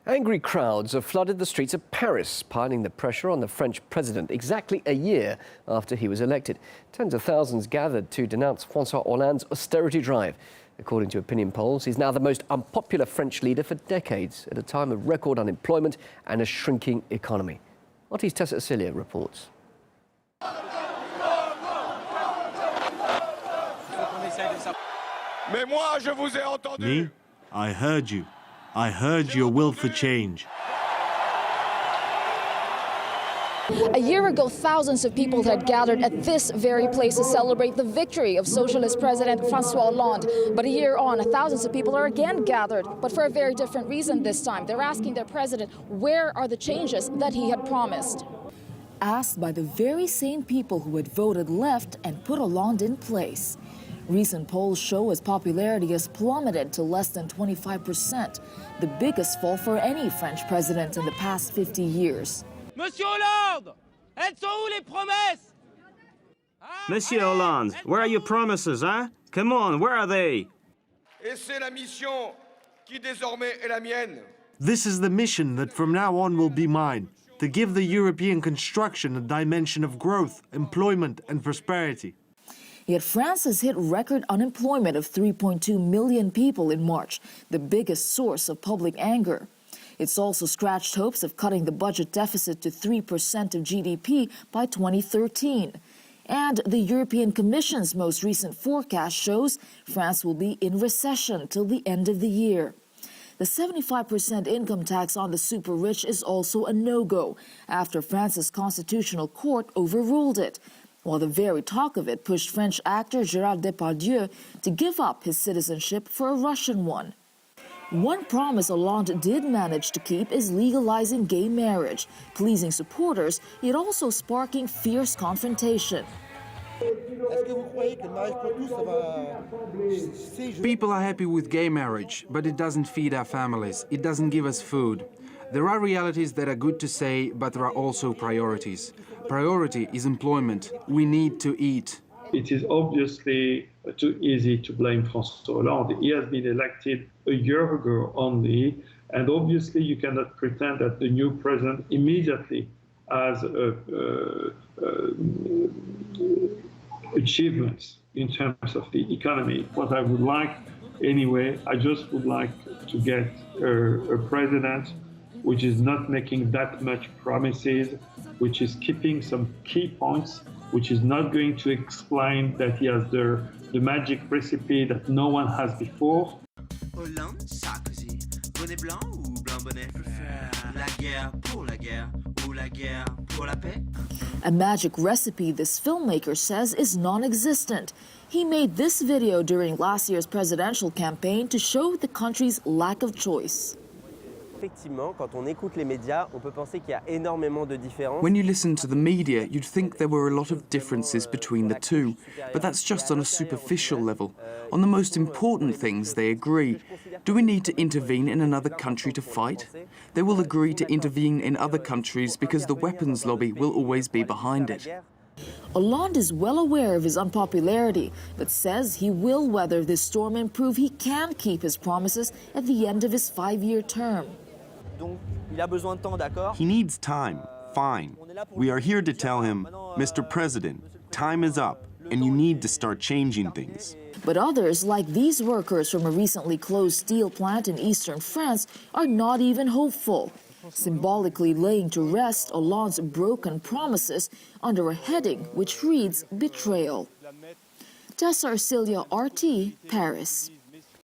Angry crowds have flooded the streets of Paris, piling the pressure on the French president exactly a year after he was elected. Tens of thousands gathered to denounce François Hollande's austerity drive. According to opinion polls, he's now the most unpopular French leader for decades, at a time of record unemployment and a shrinking economy. RT's Tessa Cilia reports. Me? I heard you. I heard your will for change. A year ago, thousands of people had gathered at this very place to celebrate the victory of socialist President François Hollande. But a year on, thousands of people are again gathered, but for a very different reason this time. They're asking their president, where are the changes that he had promised? Asked by the very same people who had voted left and put Hollande in place. Recent polls show his popularity has plummeted to less than 25%, the biggest fall for any French president in the past 50 years. Monsieur Hollande, elles sont où les promesses? Monsieur Hollande, where are your promises, huh? Come on, where are they? Et c'est la mission qui désormais est la mienne. This is the mission that from now on will be mine, to give the European construction a dimension of growth, employment and prosperity. Yet France has hit record unemployment of 3.2 million people in March, the biggest source of public anger. It's also scratched hopes of cutting the budget deficit to 3% of GDP by 2013. And the European Commission's most recent forecast shows France will be in recession till the end of the year. The 75% income tax on the super-rich is also a no-go after France's constitutional court overruled it, while the very talk of it pushed French actor Gérard Depardieu to give up his citizenship for a Russian one. One promise Hollande did manage to keep is legalizing gay marriage, pleasing supporters, yet also sparking fierce confrontation. People are happy with gay marriage, but it doesn't feed our families. It doesn't give us food. There are realities that are good to say, but there are also priorities. Priority is employment. We need to eat. It is obviously too easy to blame François Hollande. He has been elected a year ago only, and obviously you cannot pretend that the new president immediately has achievements in terms of the economy. What I would like, anyway, I just would like to get a president which is not making that much promises, which is keeping some key points, which is not going to explain that he has the magic recipe that no one has before. Hollande, Sarkozy, bonnet blanc ou blanc bonnet? La guerre pour la guerre ou la guerre pour la paix? A magic recipe this filmmaker says is non-existent. He made this video during last year's presidential campaign to show the country's lack of choice. When you listen to the media, you'd think there were a lot of differences between the two, but that's just on a superficial level. On the most important things, they agree. Do we need to intervene in another country to fight? They will agree to intervene in other countries because the weapons lobby will always be behind it. Hollande is well aware of his unpopularity, but says he will weather this storm and prove he can keep his promises at the end of his 5-year term. He needs time, fine. We are here to tell him, Mr. President, time is up, and you need to start changing things. But others, like these workers from a recently closed steel plant in eastern France, are not even hopeful, symbolically laying to rest Hollande's broken promises under a heading which reads betrayal. Tessa Cilia, RT, Paris.